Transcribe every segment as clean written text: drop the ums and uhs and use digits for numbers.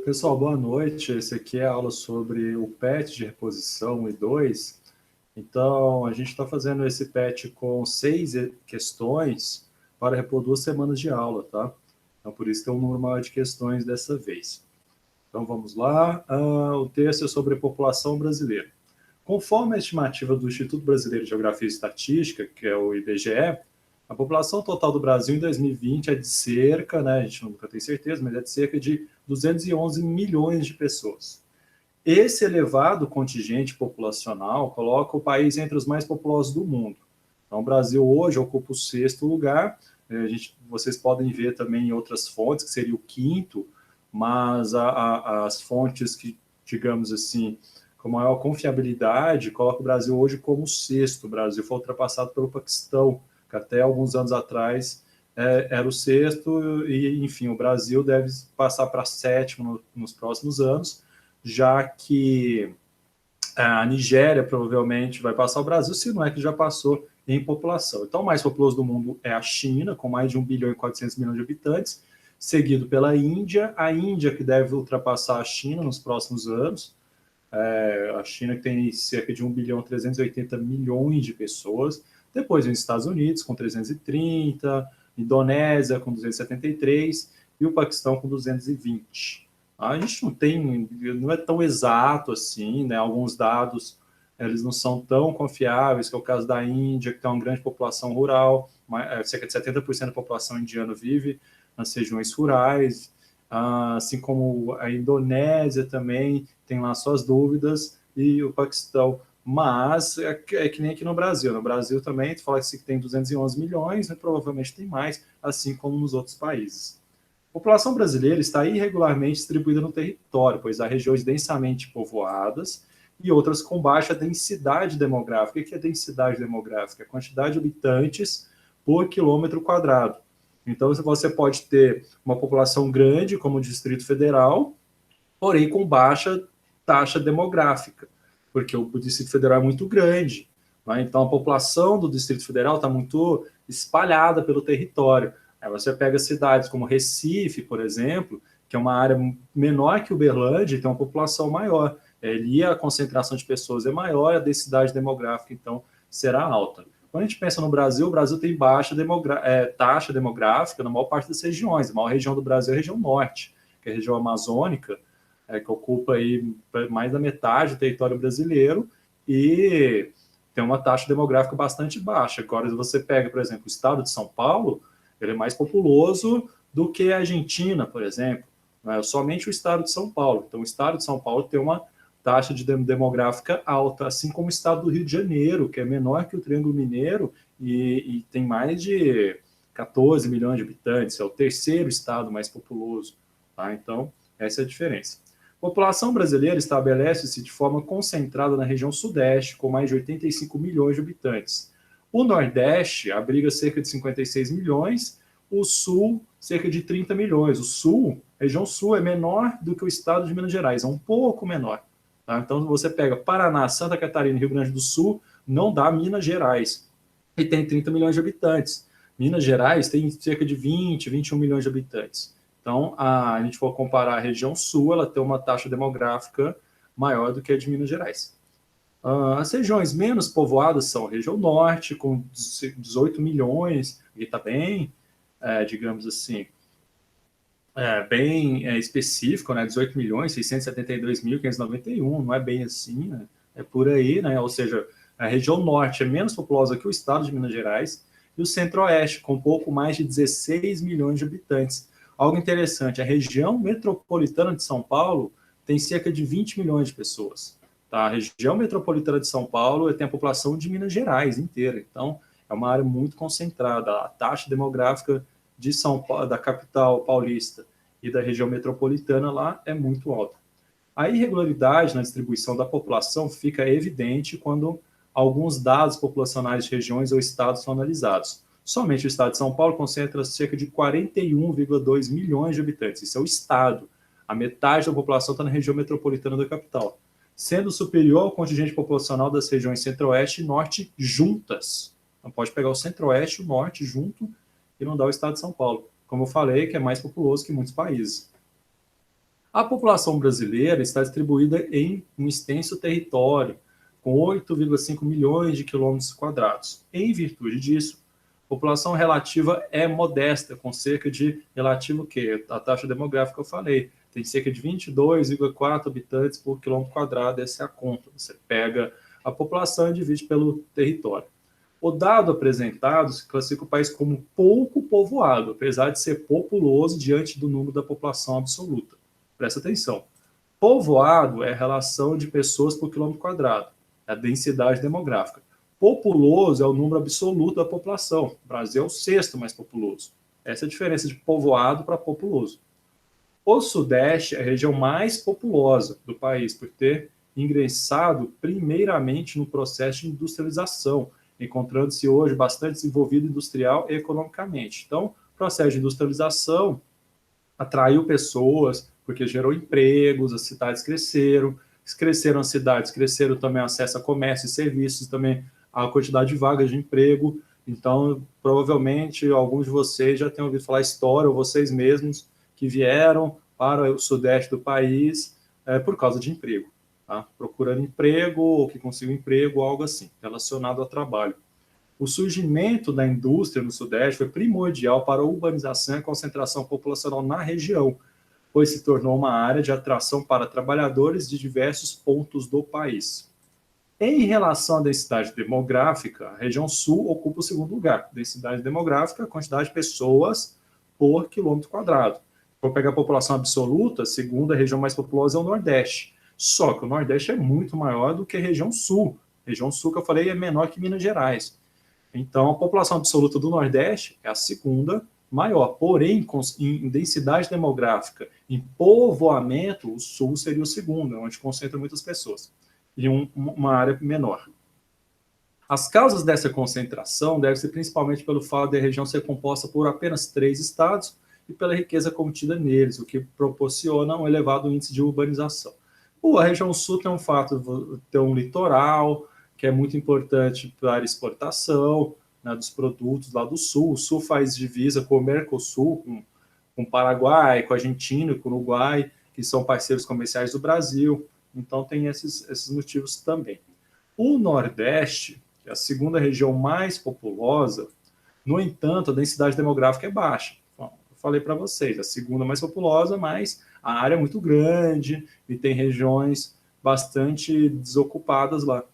Pessoal, boa noite. Esse aqui é a aula sobre o PET de reposição 1 e 2. Então, a gente está fazendo esse PET com 6 questões para repor 2 semanas de aula, tá? Então, por isso tem um número maior de questões dessa vez. Então, vamos lá. O texto é sobre a população brasileira. Conforme a estimativa do Instituto Brasileiro de Geografia e Estatística, que é o IBGE, a população total do Brasil em 2020 é de cerca, né, a gente nunca tem certeza, mas é de cerca de 211 milhões de pessoas. Esse elevado contingente populacional coloca o país entre os mais populosos do mundo. Então, o Brasil hoje ocupa o 6º lugar. Vocês podem ver também em outras fontes, que seria o 5º, mas as fontes que, digamos assim, com maior confiabilidade, colocam o Brasil hoje como o 6º. O Brasil foi ultrapassado pelo Paquistão, que até alguns anos atrás era o 6º, e, enfim, o Brasil deve passar para 7º nos próximos anos, já que a Nigéria provavelmente vai passar o Brasil, se não é que já passou em população. Então, o mais populoso do mundo é a China, com mais de 1 bilhão e 400 milhões de habitantes, seguido pela Índia, a Índia que deve ultrapassar a China nos próximos anos, a China que tem cerca de 1 bilhão e 380 milhões de pessoas, depois vem os Estados Unidos com 330, Indonésia com 273 e o Paquistão com 220. A gente não é tão exato assim, né? Alguns dados eles não são tão confiáveis, que é o caso da Índia, que tem uma grande população rural, cerca de 70% da população indiana vive nas regiões rurais, assim como a Indonésia também tem lá suas dúvidas, e o Paquistão. Mas é que nem aqui no Brasil. No Brasil também, tu fala que tem 211 milhões, né, provavelmente tem mais, assim como nos outros países. A população brasileira está irregularmente distribuída no território, pois há regiões densamente povoadas e outras com baixa densidade demográfica. O que é densidade demográfica? A quantidade de habitantes por quilômetro quadrado. Então, você pode ter uma população grande, como o Distrito Federal, porém com baixa taxa demográfica, porque o Distrito Federal é muito grande. Né? Então, a população do Distrito Federal está muito espalhada pelo território. Aí você pega cidades como Recife, por exemplo, que é uma área menor que Uberlândia e tem uma população maior. Ali a concentração de pessoas é maior, a densidade demográfica, então, será alta. Quando a gente pensa no Brasil, o Brasil tem baixa taxa demográfica na maior parte das regiões. A maior região do Brasil é a região norte, que é a região amazônica, que ocupa aí mais da metade do território brasileiro e tem uma taxa demográfica bastante baixa. Agora, se você pega, por exemplo, o estado de São Paulo, ele é mais populoso do que a Argentina, por exemplo. Não é somente o estado de São Paulo. Então, o estado de São Paulo tem uma taxa de demográfica alta, assim como o estado do Rio de Janeiro, que é menor que o Triângulo Mineiro e tem mais de 14 milhões de habitantes, é o 3º estado mais populoso. Tá? Então, essa é a diferença. A população brasileira estabelece-se de forma concentrada na região sudeste, com mais de 85 milhões de habitantes. O nordeste abriga cerca de 56 milhões, o sul, cerca de 30 milhões. O sul, a região sul, é menor do que o estado de Minas Gerais, é um pouco menor. Tá? Então, você pega Paraná, Santa Catarina e Rio Grande do Sul, não dá Minas Gerais. E tem 30 milhões de habitantes. Minas Gerais tem cerca de 20, 21 milhões de habitantes. Então, a gente for comparar a região sul, ela tem uma taxa demográfica maior do que a de Minas Gerais. As regiões menos povoadas são a região norte, com 18 milhões, e está bem, digamos assim, bem específico, né? 18 milhões, 672.591, não é bem assim, né? É por aí, né? Ou seja, a região norte é menos populosa que o estado de Minas Gerais, e o centro-oeste, com pouco mais de 16 milhões de habitantes. Algo interessante, a região metropolitana de São Paulo tem cerca de 20 milhões de pessoas. Tá? A região metropolitana de São Paulo tem a população de Minas Gerais inteira, então é uma área muito concentrada. A taxa demográfica de São Paulo, da capital paulista e da região metropolitana lá é muito alta. A irregularidade na distribuição da população fica evidente quando alguns dados populacionais de regiões ou estados são analisados. Somente o estado de São Paulo concentra cerca de 41,2 milhões de habitantes. Isso é o estado. A metade da população está na região metropolitana da capital, sendo superior ao contingente populacional das regiões centro-oeste e norte juntas. Não pode pegar o centro-oeste e o norte junto e não dá o estado de São Paulo. Como eu falei, que é mais populoso que muitos países. A população brasileira está distribuída em um extenso território, com 8,5 milhões de quilômetros quadrados. Em virtude disso, a população relativa é modesta, com cerca de, relativo o quê? A taxa demográfica eu falei, tem cerca de 22,4 habitantes por quilômetro quadrado, essa é a conta. Você pega a população e divide pelo território. O dado apresentado se classifica o país como pouco povoado, apesar de ser populoso diante do número da população absoluta. Presta atenção. Povoado é a relação de pessoas por quilômetro quadrado, é a densidade demográfica. Populoso é o número absoluto da população. O Brasil é o sexto mais populoso. Essa é a diferença de povoado para populoso. O Sudeste é a região mais populosa do país, por ter ingressado primeiramente no processo de industrialização, encontrando-se hoje bastante desenvolvido industrial e economicamente. Então, o processo de industrialização atraiu pessoas, porque gerou empregos, as cidades cresceram as cidades, cresceram também o acesso a comércio e serviços, também a quantidade de vagas de emprego. Então, provavelmente, alguns de vocês já tenham ouvido falar história, ou vocês mesmos, que vieram para o sudeste do país por causa de emprego, tá? Procurando emprego, ou que consigam emprego, algo assim, relacionado ao trabalho. O surgimento da indústria no Sudeste foi primordial para a urbanização e a concentração populacional na região, pois se tornou uma área de atração para trabalhadores de diversos pontos do país. Em relação à densidade demográfica, a região sul ocupa o segundo lugar. Densidade demográfica, quantidade de pessoas por quilômetro quadrado. Vou pegar a população absoluta, a segunda região mais populosa é o Nordeste. Só que o Nordeste é muito maior do que a região sul. A região sul, que eu falei, é menor que Minas Gerais. Então, a população absoluta do Nordeste é a segunda maior. Porém, em densidade demográfica, em povoamento, o Sul seria o segundo, onde concentra muitas pessoas, e uma área menor. As causas dessa concentração devem ser principalmente pelo fato da região ser composta por apenas 3 estados e pela riqueza contida neles, o que proporciona um elevado índice de urbanização. A região Sul tem um fato de ter um litoral, que é muito importante para a exportação, né, dos produtos lá do Sul. O Sul faz divisa com o Mercosul, com o Paraguai, com a Argentina, com o Uruguai, que são parceiros comerciais do Brasil. Então, tem esses motivos também. O Nordeste, que é a segunda região mais populosa, no entanto, a densidade demográfica é baixa. Bom, eu falei para vocês, a segunda mais populosa, mas a área é muito grande e tem regiões bastante desocupadas lá,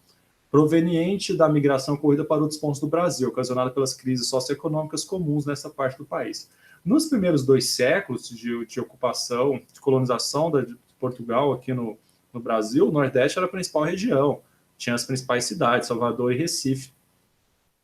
proveniente da migração ocorrida para outros pontos do Brasil, ocasionada pelas crises socioeconômicas comuns nessa parte do país. Nos primeiros 2 séculos de ocupação, de colonização de Portugal aqui no Brasil, o Nordeste era a principal região, tinha as principais cidades, Salvador e Recife.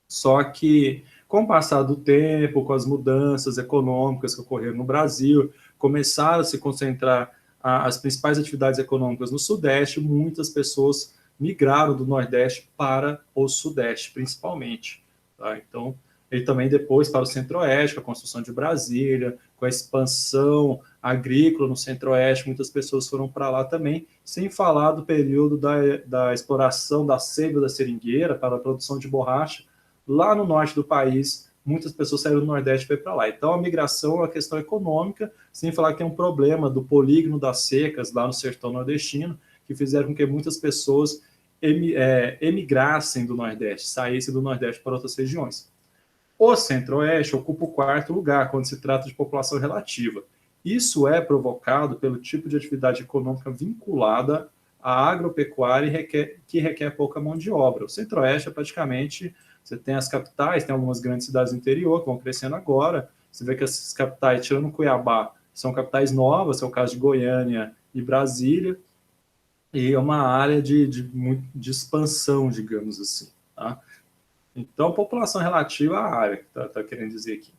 Só que, com o passar do tempo, com as mudanças econômicas que ocorreram no Brasil, começaram a se concentrar as principais atividades econômicas no Sudeste, muitas pessoas migraram do Nordeste para o Sudeste, principalmente. Tá? Então, e também depois para o Centro-Oeste, com a construção de Brasília, com a expansão agrícola no Centro-Oeste, muitas pessoas foram para lá também, sem falar do período da exploração da seiva da seringueira para a produção de borracha. Lá no norte do país, muitas pessoas saíram do Nordeste e foram para lá. Então, a migração é uma questão econômica, sem falar que tem um problema do polígono das secas lá no sertão nordestino, que fizeram com que muitas pessoas emigrassem do Nordeste, saíssem do Nordeste para outras regiões. O Centro-Oeste ocupa o 4º lugar quando se trata de população relativa. Isso é provocado pelo tipo de atividade econômica vinculada à agropecuária que requer pouca mão de obra. O Centro-Oeste é praticamente, você tem as capitais, tem algumas grandes cidades do interior que vão crescendo agora, você vê que essas capitais, tirando Cuiabá, são capitais novas, é o caso de Goiânia e Brasília, e é uma área de expansão, digamos assim. Tá? Então, população relativa à área, que está querendo dizer aqui.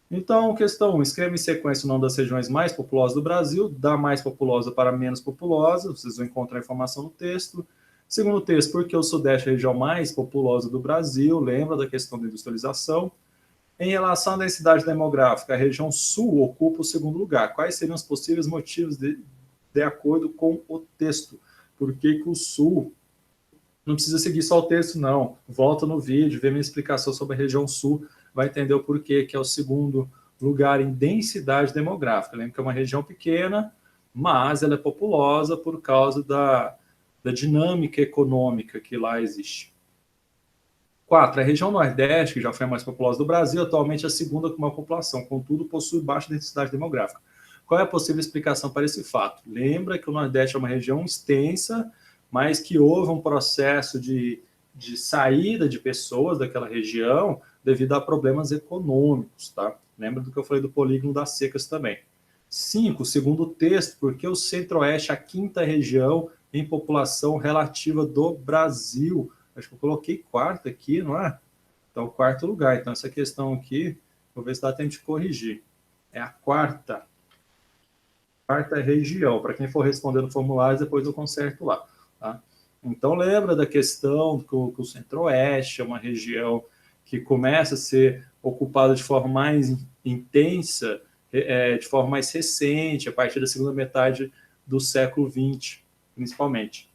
Então, questão 1, escreva em sequência o nome das regiões mais populosas do Brasil, da mais populosa para a menos populosa, vocês vão encontrar a informação no texto. Segundo texto, porque o Sudeste é a região mais populosa do Brasil, lembra da questão da industrialização. Em relação à densidade demográfica, a região Sul ocupa o 2º lugar. Quais seriam os possíveis motivos de acordo com o texto? Por que o Sul? Não precisa seguir só o texto, não. Volta no vídeo, vê minha explicação sobre a região Sul, vai entender o porquê, que é o 2º lugar em densidade demográfica. Lembra que é uma região pequena, mas ela é populosa por causa da dinâmica econômica que lá existe. 4. A região Nordeste, que já foi a mais populosa do Brasil, atualmente é a segunda com maior população, contudo, possui baixa densidade demográfica. Qual é a possível explicação para esse fato? Lembra que o Nordeste é uma região extensa, mas que houve um processo de saída de pessoas daquela região devido a problemas econômicos, tá? Lembra do que eu falei do polígono das secas também. 5. Segundo o texto, porque o Centro-Oeste é a quinta região em população relativa do Brasil. Acho que eu coloquei quarto aqui, não é? Então, quarto lugar. Então, essa questão aqui, vou ver se dá tempo de corrigir. É a quarta região. Para quem for responder no formulário, depois eu conserto lá. Tá? Então, lembra da questão que o Centro-Oeste é uma região que começa a ser ocupada de forma mais intensa, de forma mais recente, a partir da segunda metade do século XX, principalmente.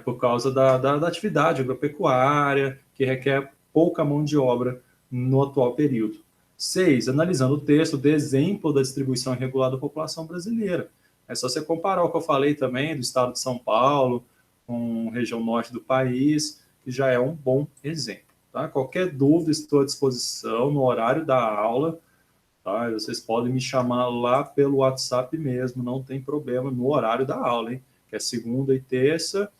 Por causa da atividade agropecuária, que requer pouca mão de obra no atual período. 6. Analisando o texto, de exemplo da distribuição irregular da população brasileira. É só você comparar o que eu falei também do estado de São Paulo com a região norte do país, que já é um bom exemplo. Tá? Qualquer dúvida, estou à disposição no horário da aula. Tá? Vocês podem me chamar lá pelo WhatsApp mesmo, não tem problema, no horário da aula, hein? Que é segunda e terça,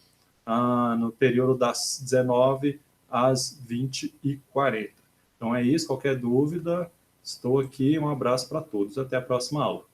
no período das 19 às 20h40. Então é isso, qualquer dúvida, estou aqui, um abraço para todos, até a próxima aula.